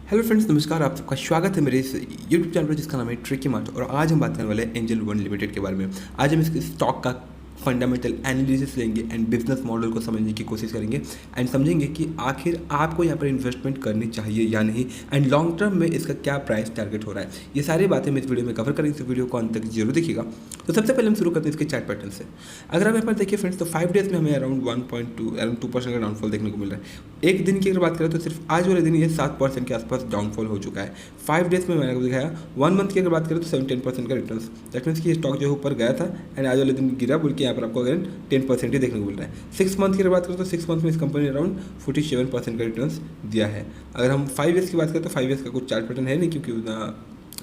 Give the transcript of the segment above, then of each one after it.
Hello friends, नमस्कार। आप सबका स्वागत है मेरे इस यूट्यूब चैनल पर जिसका नाम है ट्रिकी मार्ट। और आज हम बात करने वाले हैं एंजल वन लिमिटेड के बारे में। आज हम इसके स्टॉक का फंडामेंटल एनालिसिस लेंगे एंड बिजनेस मॉडल को समझने की कोशिश करेंगे एंड समझेंगे कि आखिर आपको यहाँ पर इन्वेस्टमेंट करनी चाहिए या नहीं एंड लॉन्ग टर्म में इसका क्या प्राइस टारगेट हो रहा है। ये सारी बातें मैं इस वीडियो में कवर करेंगे, तो वीडियो को अंत तक जरूर देखिएगा। तो सबसे पहले हम शुरू करते हैं इसके चार्ट पैटर्न से। अगर आप यहाँ पर देखिए फ्रेंड्स, तो 5 डेज में हमें अराउंड 2% का डाउनफॉल देखने को मिल रहा है। एक दिन की अगर बात करें तो सिर्फ आज वाले दिन ये 7% के आसपास डाउनफॉल हो चुका है। 5 डेज में मैंने आपको दिखाया। 1 मंथ की अगर बात करें तो 17% का रिटर्न। दैट मीन्स कि ये स्टॉक जो है ऊपर गया था एंड आज वाले दिन गिरा, बोल के यहाँ पर आपको अगर 10% ही देखने को मिल रहा है। 6 मंथ की अगर बात करें तो 6 मंथ में इस कंपनी ने अराउंड 47% का रिटर्न दिया है। अगर हम 5 ईयर्स की बात करें तो 5 ईयर्स का कुछ चार्ट पैटर्न है नहीं, क्योंकि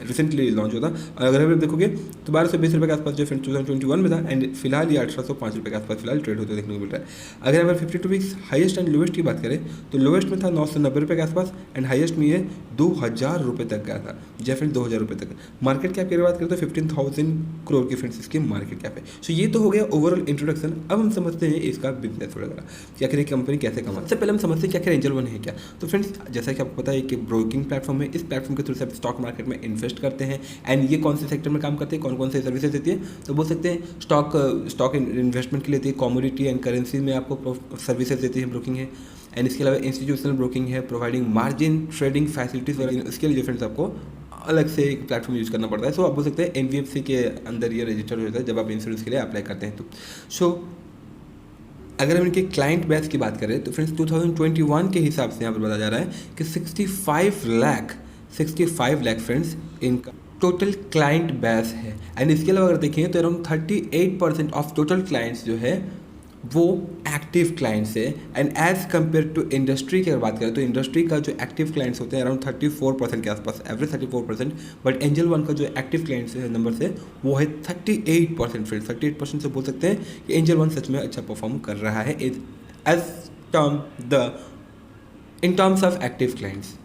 रिसेंटली लॉन्च होता। और अगर आप देखोगे तो 1220 के आसपास जो फ्रेंड 2021 में था एंड फिलहाल ये 1805 के आसपास फिलहाल ट्रेड होते देखने को मिल रहा है। अगर अगर 52 वीक्स हाईएस्ट एंड लोवेस्ट की बात करें तो लोवेस्ट में था 990 के आसपास एंड हाईएस्ट में ये 2000 रुपये तक गया था। जय फ्रेंड 2000 रुपये तक। मार्केट कैप की बात करें तो 15,000 करोड़ की फ्रेंड्स इसकी मार्केट कैप है। सो ये तो हो गया ओवरऑल इंट्रोडक्शन। अब हम समझते हैं इसका बिजनेस वगैरह कि आखिर कंपनी कैसे कमा। सबसे पहले हम समझते हैं कि आखिर एंजल वन है क्या। तो फ्रेंड्स, जैसा कि आपको पता है कि ब्रोकिंग प्लेटफॉर्म है। इस प्लेटफॉर्म के थ्रू से आप स्टॉक मार्केट में इन्वेस्ट करते हैं एंड ये कौन से सेक्टर में काम करते हैं, कौन कौन से सर्विसेज देती है। तो बोल सकते हैं स्टॉक इन्वेस्टमेंट के लिए देती है, कमोडिटी एंड करेंसी में आपको सर्विसेज देती है, ब्रोकिंग है। एंड इसके अलावा इंस्टीट्यूशनल ब्रोकिंग है, प्रोवाइडिंग मार्जिन ट्रेडिंग फैसिलिटीज वगैरह। इसके लिए फ्रेंड्स आपको अलग से एक प्लेटफॉर्म यूज करना पड़ता है। सो आप बोल सकते हैं NBFC के अंदर ये रजिस्टर हो जाता है जब आप इंश्योरेंस के लिए अप्लाई करते हैं। तो सो अगर हम इनके क्लाइंट बेस की बात करें तो फ्रेंड्स 2021 के हिसाब से यहाँ पर बताया जा रहा है कि 65 लाख फ्रेंड्स इनका टोटल क्लाइंट बेस है। एंड इसके अलावा अगर देखें तो अराउंड 38% ऑफ टोटल क्लाइंट्स जो है वो एक्टिव क्लाइंट्स है। And as compare to industry की अगर बात करें तो इंडस्ट्री का जो एक्टिव क्लाइंट्स होते हैं अराउंड 34% के आसपास, एवरेज 34%। बट एंजल वन का जो एक्टिव क्लाइंट्स नंबर से वो है 38% फ्रेंड्स। 38% से बोल सकते हैं कि एंजल वन सच में अच्छा परफॉर्म कर रहा है in terms of active clients.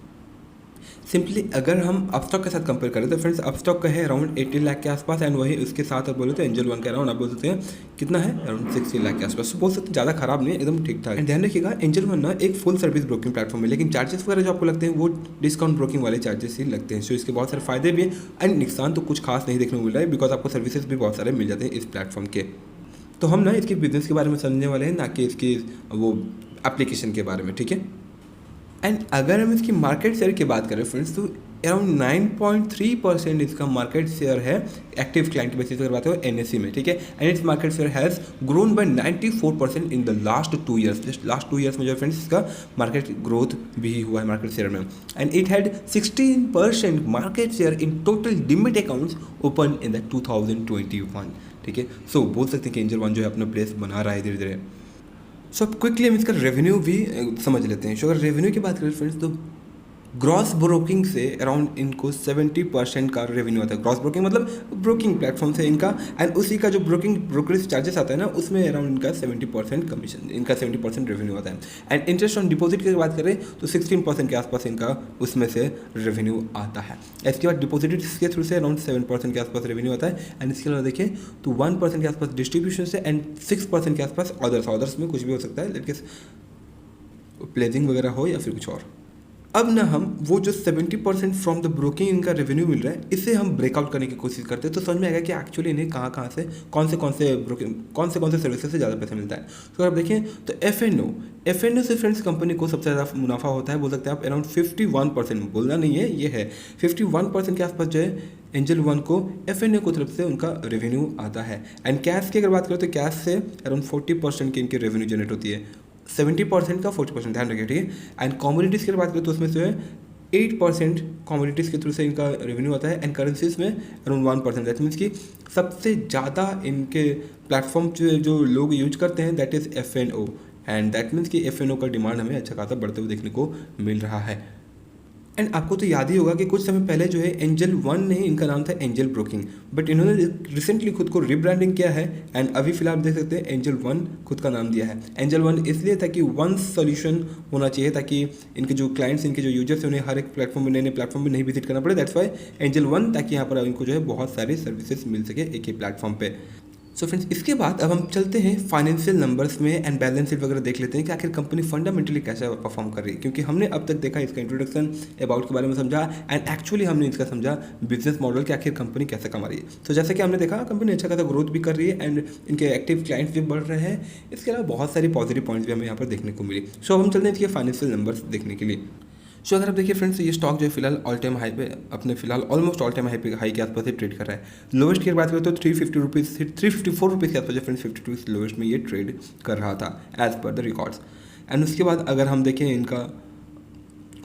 Simply अगर हम अपस्टॉक के साथ कंपेयर करें तो फ्रेंड्स अपस्टॉक का है अराउंड 80 लाख के आसपास एंड वही उसके साथ आप बोले तो एंजल वन का अराउंड आप बोल सकते हैं कितना है, अराउंड 60 लाख के आसपास। तो बोल सकते हैं ज़्यादा खराब नहीं है, एकदम ठीक ठाक। ध्यान रखिएगा एंजल वन ना एक फुल सर्विस ब्रोकिंग प्लेटफॉर्म है, लेकिन चार्जेस वगैरह जो आपको लगते हैं वो डिस्काउंट ब्रोकिंग वाले चार्जेस ही लगते हैं। सो इसके बहुत सारे फायदे भी हैं एंड नुकसान तो कुछ खास नहीं देखने को मिल रहा है, बिकॉज आपको सर्विसेज भी बहुत सारे मिल जाते हैं इस प्लेटफॉर्म के। तो हम ना इसके बिजनेस के बारे में समझने वाले हैं, ना कि इसकी वो एप्लीकेशन के बारे में, ठीक है। एंड अगर हम इसकी मार्केट शेयर की बात करें फ्रेंड्स तो अराउंड 9.3% इसका मार्केट शेयर है एक्टिव क्लाइंट बेसिस पर बात है NSE में, ठीक है। And its market share has grown by 94% in the last 2 years. Just last 2 years में जो फ्रेंड्स इसका मार्केट ग्रोथ भी हुआ है मार्केट शेयर में। And it had 16% market share in total demat accounts open in the 2021, ठीक है। सो बोल सकते हैं कि एंजल वन जो है अपना प्लेस बना रहा है धीरे धीरे। सो अब क्विकली हम इसका रेवेन्यू भी समझ लेते हैं। सो अगर रेवेन्यू की बात करें फ्रेंड्स तो ग्रॉस ब्रोकिंग से अराउंड इनको 70% का रेवेन्यू आता है। ग्रॉस ब्रोकिंग मतलब ब्रोकिंग प्लेटफॉर्म से इनका, एंड उसी का जो ब्रोकरेज चार्जेस आता है ना उसमें अराउंड इनका 70% कमीशन, इनका 70% रेवेन्यू आता है। एंड इंटरेस्ट ऑन डिपॉजिट की बात करें तो 16% के आसपास इनका उसमें से रेवेन्यू आता है। इसके बाद डिपॉजिट के थ्रू से अराउंड 7% के आसपास रेवेन्यू आता है। एंड इसके अलावा देखिए तो 1% के आसपास डिस्ट्रीब्यूशन से एंड 6% के आसपास अदर्स में कुछ भी हो सकता है, लेकिन प्लेजिंग वगैरह हो या फिर कुछ और। अब ना हम वो जो 70% फ्रॉम द ब्रोकिंग इनका रेवेन्यू मिल रहा है इसे हम ब्रेकआउट करने की कोशिश करते हैं, तो समझ में आएगा कि एक्चुअली इन्हें कहाँ से कौन से ब्रोकिंग कौन से सर्विसेज से ज़्यादा पैसा मिलता है। तो अगर आप देखें तो एफ से फ्रेंड्स कंपनी को सबसे ज़्यादा मुनाफा होता है, बोल सकते हैं आप अराउंड 51%, बोलना नहीं है ये है 51% के आसपास जो है एंजल वन को एफ को तरफ से उनका रेवेन्यू आता है। एंड कैश की अगर बात करें तो कैश से अराउंड 40% की इनकी रेवेन्यू जनरेट होती है। 70% का 40% ध्यान रखिए, ठीक है। एंड कमोडिटीज़ की बात करें तो उसमें से 8% कमोडिटीज़ के थ्रू से इनका रेवेन्यू आता है। एंड करेंसीज में अराउंड 1%। दैट मीन्स कि सबसे ज़्यादा इनके प्लेटफॉर्म जो लोग यूज करते हैं that is F&O। And that means कि F&O का डिमांड हमें अच्छा खासा बढ़ते हुए देखने को मिल रहा है। एंड आपको तो याद ही होगा कि कुछ समय पहले जो है एंजल वन नहीं, इनका नाम था एंजल ब्रोकिंग, बट इन्होंने रिसेंटली खुद को रिब्रांडिंग किया है। एंड अभी फिलहाल देख सकते हैं एंजल वन खुद का नाम दिया है। एंजल वन इसलिए था कि वन सोल्यूशन होना चाहिए ताकि इनके जो क्लाइंट्स, इनके जो यूजर्स हैं उन्हें हर एक प्लेटफॉर्म में, नए प्लेटफॉर्म में नहीं विजिट करना पड़े। दैट्स वाई एंजल वन, ताकि यहाँ पर इनको जो है बहुत सारी सर्विसेज मिल सके एक ही प्लेटफॉर्म पे। सो फ्रेंड्स, इसके बाद अब हम चलते हैं फाइनेंशियल नंबर्स में एंड बैलेंस शीट वगैरह देख लेते हैं कि आखिर कंपनी फंडामेंटली कैसा परफॉर्म कर रही है, क्योंकि हमने अब तक देखा इसका इंट्रोडक्शन अबाउट के बारे में समझा एंड एक्चुअली हमने इसका समझा बिजनेस मॉडल कि आखिर कंपनी कैसे कमा रही है। तो जैसे कि हमने देखा कंपनी अच्छा खासा ग्रोथ भी कर रही है एंड इनके एक्टिव क्लाइंट्स भी बढ़ रहे हैं। इसके अलावा बहुत सारी पॉजिटिव पॉइंट्स भी हमें यहाँ पर देखने को मिली। सो अब हम चलते हैं इसके फाइनेंशियल नंबर्स देखने के लिए। सो अगर आप देखिए फ्रेंड्स, ये स्टॉक जो है फिलहाल ऑल टाइम हाई पे अपने फिलहाल ऑलमोस्ट ऑल टाइम हाई के आसपास ही ट्रेड कर रहा है। लोवेस्ट की बात करें तो 350 रुपीज़ 354 रुपीज़ के आसपास फ्रेंड्स 52 लोवेस्ट में ये ट्रेड कर रहा था as per the records. And उसके बाद अगर हम देखें इनका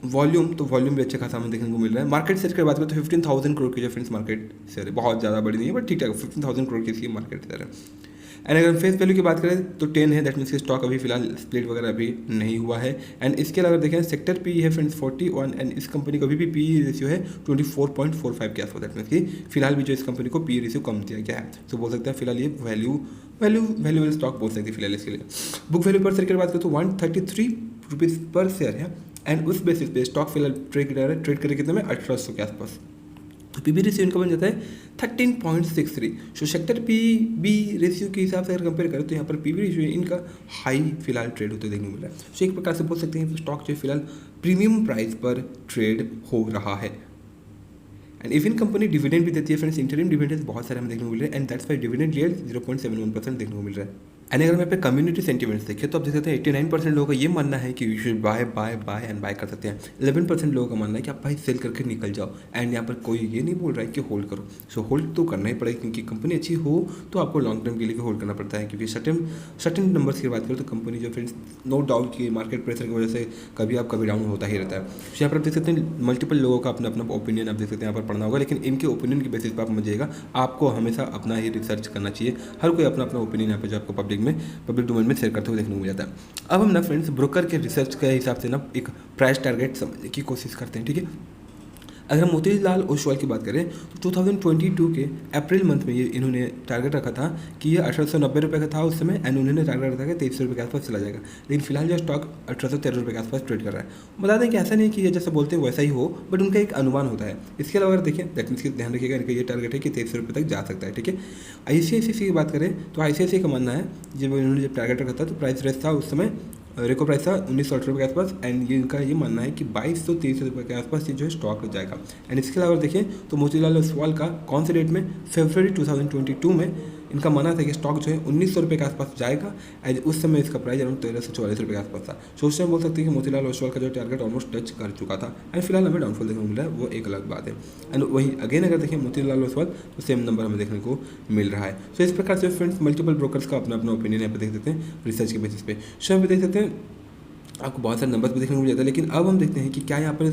वॉल्यूम, तो वॉल्यूम भी अच्छे खासा हमें देखने को मिल रहा है। मार्केट शेयर की बात करें तो 15,000 करोड़ की जो फ्रेंड्स मार्केट शेयर है, बहुत ज़्यादा बड़ी नहीं है बट ठीक ठाक 15,000 करोड़ की इसकी मार्केट शेयर है। एंड अगर फेस वैल्यू की बात करें तो 10 है, दैट मीन्स कि स्टॉक अभी फिलहाल स्प्लिट वगैरह अभी नहीं हुआ है। एंड इसके अलावा देखें सेक्टर पी है फ्रेंड्स 41 एंड इस कंपनी का अभी पी रेशियो है 24.45 के आसपास, दैट मीन्स कि फिलहाल भी जो इस कंपनी को पी रेशियो कम दिया गया है। तो बोल सकते हैं फिलहाल ये वैल्यूएबल स्टॉक बोल सकते हैं फिलहाल इसके लिए। बुक वैल्यू पर शेयर की बात करें तो 133 रुपीज़ पर शेयर है एंड उस बेसिस पे स्टॉक फिलहाल ट्रेड करे कितने में 1800 के आसपास। तो पी बी रेशियो इनका बन जाता है 13.63। सो सेक्टर पी बी रेशियो के हिसाब से अगर कंपेयर करें तो यहाँ पर पी बी रेशियो इनका हाई फिलहाल ट्रेड होते देखने को मिला है। सो एक प्रकार से बोल सकते हैं कि स्टॉक जो फिलहाल प्रीमियम प्राइस पर ट्रेड हो रहा है। एंड इवन कंपनी डिविडेंड भी देती है फ्रेंड्स, इंटरिम डिविडेंड बहुत सारे हमें देखने को मिल रहे हैं and that's why dividend yield 0.71% देखने को मिल रहा है। एंड अगर मैं पे कम्युनिटी सेंटिमेंट्स देखें तो आप देख सकते हैं 89% लोगों का ये मानना है कि you should buy and buy कर सकते हैं। 11% लोगों का मानना है कि आप भाई सेल करके निकल जाओ। एंड यहाँ पर कोई ये नहीं बोल रहा है कि होल्ड करो। सो होल्ड तो करना ही पड़ेगा क्योंकि कंपनी अच्छी हो तो आपको लॉन्ग टर्म के लिए भी होल्ड करना पड़ता है, क्योंकि सर्टेन नंबर्स की बात करें तो कंपनी जो फ्रेंड्स नो डाउट कि मार्केट प्रेशर की वजह से कभी आप कभी डाउन होता ही रहता है। तो यहाँ पर आप देख सकते हैं मल्टीपल लोगों का अपना अपना ओपिनियन आप देख सकते हैं यहाँ पर पढ़ना होगा, लेकिन इनके ओपिनियन की बेसिस पर आप समझिएगा आपको हमेशा अपना ही रिसर्च करना चाहिए। हर कोई अपना अपना ओपिनियन यहाँ पर जो आपको पब्लिक डोमेन में शेयर करते हुए देखने को मिल जाता है। अब हम ना फ्रेंड्स ब्रोकर के रिसर्च के हिसाब से ना एक प्राइस टारगेट समझने की कोशिश करते हैं, ठीक है। अगर हम मोतीलाल ओसवाल की बात करें तो 2022 के अप्रैल मंथ में ये इन्होंने टारगेट रखा था कि ये 1890 रुपये का था उस समय एंड उन्होंने टारगेट रखा कि 2300 रुपये के आसपास चला जाएगा। लेकिन फिलहाल जो स्टॉक 1813 रुपये के आसपास ट्रेड कर रहा है। बता दें कि ऐसा नहीं कि ये जैसे बोलते हैं वैसा ही हो, बट उनका एक अनुमान होता है। इसके अलावा अगर देखें दैट मीन्स कि ध्यान रखिएगा इनका ये टारगेट है कि 2300 रुपये तक जा सकता है, ठीक है। ICICI की बात करें तो ICICI का मानना है जब इन्होंने जब टारगेट रखा था तो प्राइस रेस था उस समय रेको प्राइस था 1908 रुपये के आसपास एंड ये इनका ये मानना है कि 2223 रुपये के आसपास ये जो है स्टॉक जाएगा। एंड इसके अलावा देखें तो मोतीलाल ओसवाल का कौन से डेट में फरवरी 2022 में इनका मानना था कि स्टॉक जो है 1900 रुपये के आसपास जाएगा एंड उस समय इसका प्राइस अराउंड 1344 रुपये के आसपास था। सो उस समय बोल सकते हैं कि मोतीलाल ओसवाल का जो टारगेट ऑलमोस्ट टच कर चुका था एंड फिलहाल हमें डाउनफॉल देखने को मिला है, वो एक अलग बात है। एंड वहीं अगेन अगर देखें मोतीलाल ओसवाल तो सेम नंबर हमें देखने को मिल रहा है। सो इस प्रकार से फ्रेंड्स मल्टीपल ब्रोकर्स का अपना अपना ओपिनियन यहाँ पर देख सकते हैं रिसर्च के बेसिस पे। सो यहाँ पे देख सकते हैं आपको बहुत सारे नंबर्स भी देखने को मिल जाता है। लेकिन अब हम देखते हैं कि क्या यहाँ पर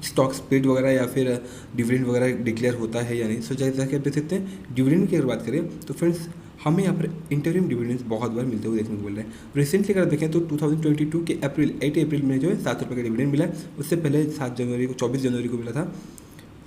स्टॉक स्प्लिट वगैरह या फिर डिविडेंड वगैरह डिक्लेयर होता है या नहीं। सो जैसा कि आप देख सकते हैं डिविडेंड की अगर बात करें तो फ्रेंड्स हमें यहाँ पर इंटरिम डिविडेंड्स बहुत बार मिलते हुए देखने को मिल रहे हैं। रिसेंटली अगर देखें तो 2022 के 8 अप्रैल में जो है 7 रुपये का डिविडेंड मिला है। उससे पहले 24 जनवरी को मिला था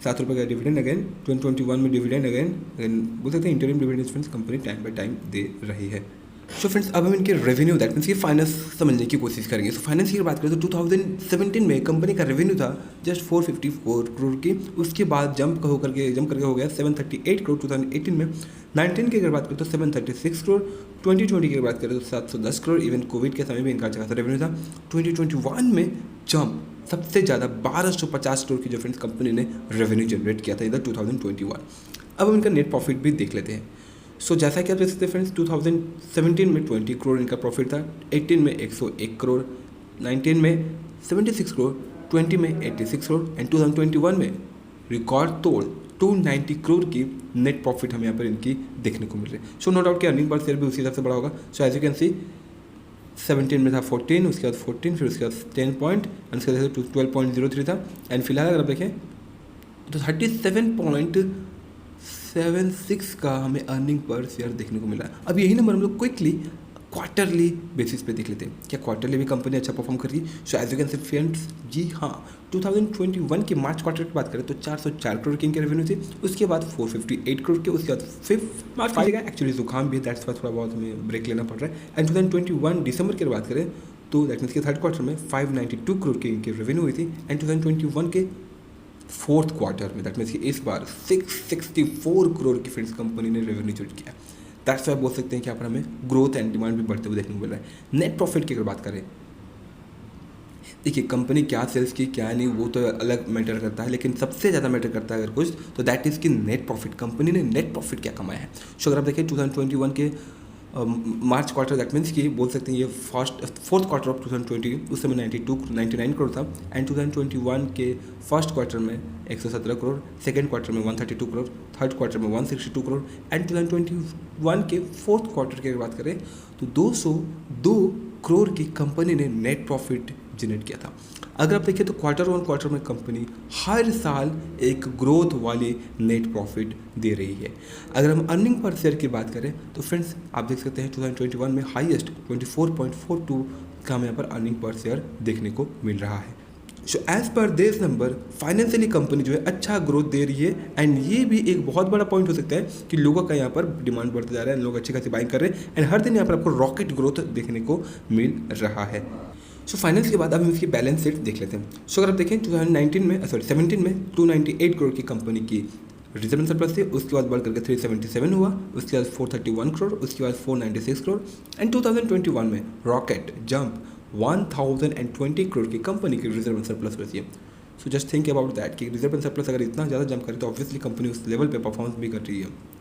7 रुपये का डिविडेंड। अगेन 2021 में डिविडेंड अगेन बोल सकते हैं interim dividend friends company time by time दे रही है। सो फ्रेंड्स अब हम इनके रेवेन्यू दैट मीन्स ये फाइनेंस समझने की कोशिश करेंगे। सो फाइनेंस की बात करें तो 2017 में कंपनी का रेवेन्यू था जस्ट 454 करोड़ की, उसके बाद जंप करके हो गया 738 करोड़ 2018 में। 19 की अगर बात करें तो 736 करोड़, 2020 की अगर बात करें तो 710 करोड़। इवन कोविड के समय भी इनका अच्छा खासा रेवेन्यू था। 2021 में जंप सबसे ज़्यादा 1250 करोड़ की जो फ्रेंड्स कंपनी ने रेवेन्यू जनरेट किया था इन द 2021। अब हम इनका नेट प्रॉफिट भी देख लेते हैं। सो जैसा कि आप देख सकते हैं फ्रेंड्स 2017 में 20 करोड़ इनका प्रॉफिट था, 18 में 101 करोड़, 19 में 76 करोड़, 20 में 86 करोड़ एंड 2021 में रिकॉर्ड तोड़ 290 करोड़ की नेट प्रॉफिट हमें यहाँ पर इनकी देखने को मिल रही है। सो नो डाउट कि अर्निंग पर शेयर भी उसी हिसाब से बड़ा होगा। So as you can see 17 में था 14, उसके बाद 14, फिर उसके बाद 10 पॉइंट एंड उसके बाद 12.03 था एंड फिलहाल अगर आप देखें तो 37.76 का हमें अर्निंग पर शेयर देखने को मिला है। अब यही नंबर हम लोग क्विकली क्वार्टरली बेसिस पे देख लेते हैं, क्या क्वार्टरली भी कंपनी अच्छा परफॉर्म कर रही है। So as you can see friends जी हाँ 2021 के मार्च क्वार्टर की बात करें तो 404 करोड़ की इनके रेवेन्यू थी, उसके बाद 458 करोड़ के, उसके बाद 5 मार्च का एक्चुअली जुकाम भी दैट्स वाई थोड़ा बहुत हमें ब्रेक लेना पड़ रहा है। एंड 2021 दिसंबर की बात करें तो दैट मीन्स के थर्ड क्वार्टर में 592 करोड़ की इनकी रेवेन्यू हुई थी एंड 2021 के फोर्थ क्वार्टर में दैट मीन्स कि इस बार 664 करोड़ की फ्रेंड्स कंपनी ने रेवेन्यू जनरेट किया। दैट्स वाई बोल सकते हैं कि यहाँ पर हमें ग्रोथ एंड डिमांड भी बढ़ते हुए देखने को मिल रहा है। नेट प्रॉफिट की अगर बात करें, देखिए कंपनी क्या सेल्स की क्या नहीं वो तो अलग मैटर करता है, लेकिन सबसे ज़्यादा मैटर करता है अगर कुछ तो दैट इज़ कि नेट प्रॉफिट, कंपनी ने नेट प्रॉफिट क्या कमाया है। सो अगर आप देखें 2021 के मार्च क्वार्टर, दैट मीन्स कि बोल सकते हैं ये फोर्थ क्वार्टर ऑफ 2020 उस समय 99 करोड़ था, एंड 2021 के फर्स्ट क्वार्टर में 117 करोड़, सेकेंड क्वार्टर में 132 करोड़, थर्ड क्वार्टर में 162 करोड़, एंड 2021 के फोर्थ क्वार्टर की अगर बात करें तो 202 करोड़ की कंपनी ने नेट प्रॉफिट जनरेट किया था। अगर आप देखिए तो क्वार्टर ऑन क्वार्टर में कंपनी हर साल एक ग्रोथ वाली नेट प्रॉफिट दे रही है। अगर हम अर्निंग पर शेयर की बात करें तो फ्रेंड्स आप देख सकते हैं 2021 में हाईएस्ट 24.42 का हमें यहाँ पर अर्निंग पर शेयर देखने को मिल रहा है। So as per this number financially company जो है अच्छा ग्रोथ दे रही है, एंड ये भी एक बहुत बड़ा पॉइंट हो सकता है कि लोगों का यहाँ पर डिमांड बढ़ता जा रहा है, लोग अच्छी खासी बाइंग कर रहे हैं, एंड हर दिन यहाँ पर आपको रॉकेट ग्रोथ देखने को मिल रहा है। सो फाइनेंस के बाद अब हम इसकी बैलेंस शीट देख लेते हैं। सो अगर आप देखें 17 में 298 करोड़ की कंपनी की रिजर्व सरप्लस थी, उसके बाद बढ़ करके 377 हुआ, उसके बाद 431 करोड़, उसके बाद 496 करोड़, एंड 2021 में रॉकेट जंप 1020 करोड़ की कंपनी की रिजर्व सरप्लस बची है। So just think about that कि रिजर्व सरप्लस अगर इतना ज़्यादा जंप करे तो ऑब्वियसली कंपनी उस लेवल पे परफॉर्मेंस भी कर रही है।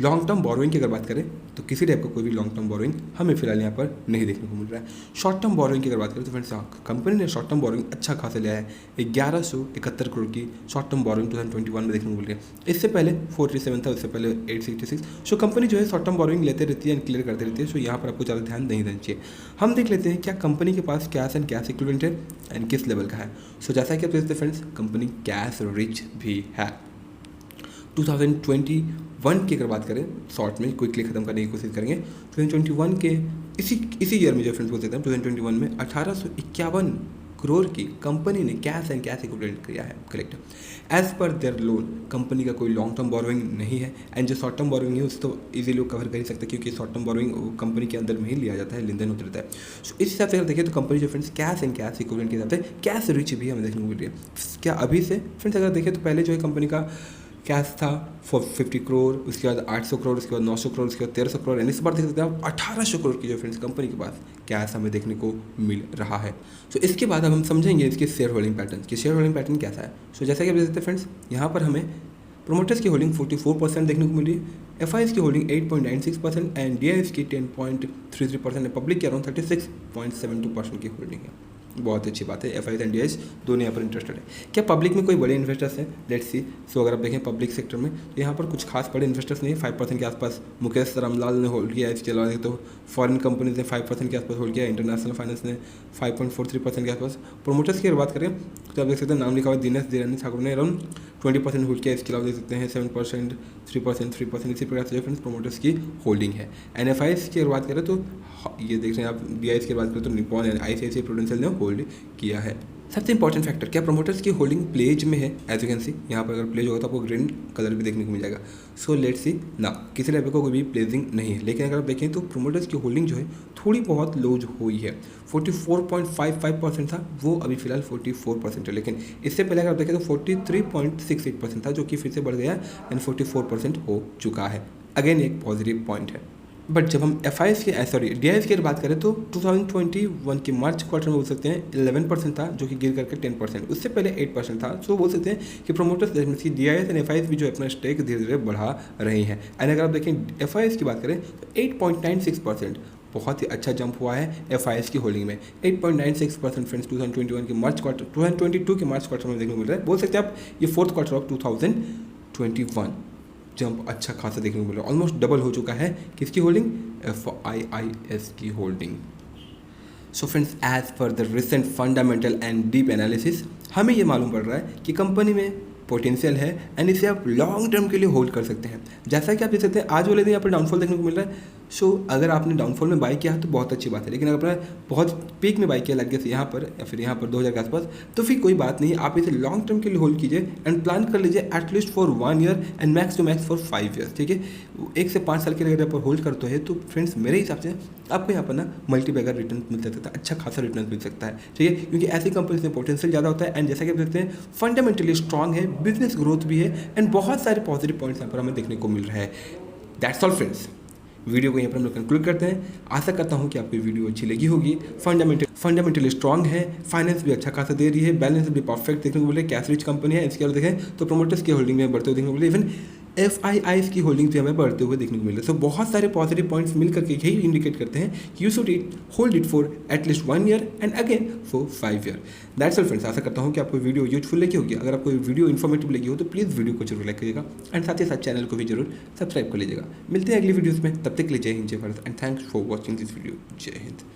लॉन्ग टर्म बोरोइंग की अगर बात करें तो किसी टाइप का कोई भी लॉन्ग टर्म बोरोइंग हमें फिलहाल यहाँ पर नहीं देखने को मिल रहा है। शॉर्ट टर्म बोरोइंग की अगर बात करें तो फ्रेंड्स कंपनी ने शॉर्ट टर्म बोरोइंग अच्छा खासा लिया है, 1171 करोड़ की शॉर्ट टर्म बोरोइंग 2021 में देखने को मिल रही है। इससे पहले 437 था, उससे पहले 866। सो कंपनी जो है शॉर्ट टर्म बोरोइंग लेते रहती है एंड क्लियर करते रहती है। सो यहाँ पर आपको ज़्यादा ध्यान नहीं देना चाहिए। हम देख लेते हैं क्या कंपनी के पास कैश एंड कैश इक्विवेलेंट है एंड किस लेवल का है। सो जैसा कि आप देखते हैं फ्रेंड्स कंपनी कैश रिच भी है। 2021 की अगर बात करें शॉर्ट में क्विकली खत्म करने की कोशिश करेंगे। 2021 के इसी ईयर में जो फ्रेंड्स बोल सकते हैं 2021 में 1851 करोड़ की कंपनी ने कैश एंड कैश इक्विवेलेंट किया है collect. As per their loan company का कोई लॉन्ग टर्म बोरोइंग नहीं है, एंड जो शॉर्ट टर्म बोरोइंग है उसे तो इजीली लोग कवर कर ही सकते हैं क्योंकि शॉर्ट टर्म बोरोइंग कंपनी के अंदर में ही लिया जाता है, लेन देन होता रहता है। सो इस हिसाब से अगर देखिए तो कंपनी जो friends cash and cash equivalent के हिसाब से कैश रिच भी हमें देखने को मिल रही है। क्या अभी से फ्रेंड्स अगर देखें तो पहले जो है कंपनी का कैश था 50 करोड़, उसके बाद 800 करोड़, उसके बाद 900 करोड़, उसके बाद 1300 करोड़, यानी इस बार देख सकते हैं आप 1800 करोड़ की जो फ्रेंड्स कंपनी के पास कैश हमें देखने को मिल रहा है। सो इसके बाद अब हम समझेंगे इसके शेयर होल्डिंग पैटर्न कि शेयर होल्डिंग पैटर्न कैसा है। सो जैसा कि आप देख सकते हैं फ्रेंड्स यहाँ पर हमें प्रोमोटर्स की होल्डिंग 44% देखने को मिल रही है, एफआईएस की होल्डिंग 8.96% एंड डीआईएस की 10.33% है, पब्लिक की अराउंड 36.72% की होल्डिंग है। बहुत अच्छी बात है, एफआईएस एंड डीआईएस दोनों यहाँ पर इंटरेस्टेड है। क्या पब्लिक में कोई बड़े इन्वेस्टर्स हैं? Let's see. सो अगर आप देखें पब्लिक सेक्टर में तो यहाँ पर कुछ खास बड़े इन्वेस्टर्स नहीं है। 5% के आसपास मुकेश रामलाल ने होल्ड किया है, इसके अलावा तो फॉरेन कंपनीज ने 5% के आसपास होल्ड किया है, इंटरनेशनल फाइनेंस ने 5.43% के आसपास। प्रोमोटर्स की अगर बात करें तो आप देख सकते हैं नाम लिखा हुआ दिनेश दिरानी ठाकुर ने अराउंड 20% होल्ड किया है, इसके अलावा देख सकते हैं 7%, 3%, इसी प्रकार से जो फ्रेंड्स प्रोमोटर्स की होल्डिंग है। एनएफआईएस की अगर बात करें तो ये देख रहे हैं आप, डीआईएस की बात करें तो निपॉन एंड आईसीआईसीआई प्रूडेंशियल ने होल्ड किया है। सबसे इंपॉर्टेंट फैक्टर क्या प्रोमोटर्स की होल्डिंग प्लेज में है। एज यू कैन सी यहाँ पर अगर प्लेज होगा तो आपको ग्रीन कलर भी देखने को मिल जाएगा। सो लेट्स सी ना, किसी लेवल को कोई भी प्लेजिंग नहीं है, लेकिन अगर आप देखें तो प्रोमोटर्स की होल्डिंग जो है थोड़ी बहुत लूज हुई है। 44.55% था, वो अभी फिलहाल 44% है, लेकिन इससे पहले अगर आप देखें तो 43.68% था, जो कि फिर से बढ़ गया एंड 44% हो चुका है। अगेन एक पॉजिटिव पॉइंट है। बट जब हम डीआईएस की बात करें तो 2021 के मार्च क्वार्टर में बोल सकते हैं 11% था, जो कि गिर करके 10%, उससे पहले 8% था। सो बोल सकते हैं कि प्रोमोटर्स की डीआईएस एंड एफआईएस भी जो अपना स्टेक धीरे धीरे बढ़ा रही हैं। एंड अगर आप देखें एफआईएस की बात करें तो 8.96% बहुत ही अच्छा जंप हुआ है एफआईएस की होल्डिंग में। 8.96% फ्रेंड्स 2022 के मार्च क्वार्टर में देखने को मिल रहा है। बोल सकते हैं आप ये फोर्थ क्वार्टर ऑफ 2021 जंप अच्छा खासा देखने को मिल रहा है, ऑलमोस्ट डबल हो चुका है किसकी होल्डिंग? एफआईआईएस की holding. So friends as per the recent fundamental and deep analysis हमें ये मालूम पड़ रहा है कि कंपनी में पोटेंशियल है एंड इसे आप लॉन्ग टर्म के लिए होल्ड कर सकते हैं। जैसा कि आप देख सकते हैं आज वाले दिन यहाँ पर डाउनफॉल देखने को मिल रहा है। सो अगर आपने डाउनफॉल में बाई किया है तो बहुत अच्छी बात है, लेकिन अगर आपने बहुत पीक में बाई किया लग गया यहाँ पर या फिर यहाँ पर 2000 के आसपास, तो फिर कोई बात नहीं, आप इसे लॉन्ग टर्म के लिए होल्ड कीजिए एंड प्लान कर लीजिए at least for 1 year and max to max for 5 years. ठीक है, 1 से 5 साल के लिए अगर आप होल्ड करते हैं तो फ्रेंड्स मेरे हिसाब से आपको यहाँ पर ना मल्टीबैगर रिटर्न मिल सकता है, अच्छा खासा रिटर्न मिल सकता है। ठीक है, क्योंकि ऐसी कंपनीज में पोटेंशियल ज़्यादा होता है एंड जैसा कि आप देखते हैं फंडामेंटली स्ट्रॉन्ग है, बिजनेस ग्रोथ भी है एंड बहुत सारे पॉजिटिव पॉइंट्स यहाँ पर हमें देखने को मिल रहा है। दैट्स ऑल फ्रेंड्स, वीडियो को यहाँ पर हम लोग कंक्लूड करते हैं। आशा करता हूँ कि आपको वीडियो अच्छी लगी होगी। फंडामेंटली स्ट्रॉन्ग है, फाइनेंस भी अच्छा खासा दे रही है, बैलेंस भी परफेक्ट देखने को बोले, कैश रिच कंपनी है। इसके और देखें तो प्रोमोटर्स की होल्डिंग में बढ़ते हुए देखने को बोले, इवन FIIs की होल्डिंग्स भी हमें बढ़ते हुए देखने को मिले। सो बहुत सारे पॉजिटिव पॉइंट्स मिल करके यही इंडिकेट करते हैं कि you should hold it for at least 1 year and again for 5 year. That's all friends. आशा करता हूँ कि आपको वीडियो यूजफुल लगी होगी। अगर आपको वीडियो इन्फॉर्मेटिव लगी हो तो प्लीज़ वीडियो को जरूर लाइक करिएगा एंड साथ ही साथ चैनल को भी जरूर सब्सक्राइब कर लीजिएगा। मिलते हैं अगली वीडियोज़ में, तब तक के लिए जय हिंद, जय Bharat and thanks for watching this video. जय हिंद।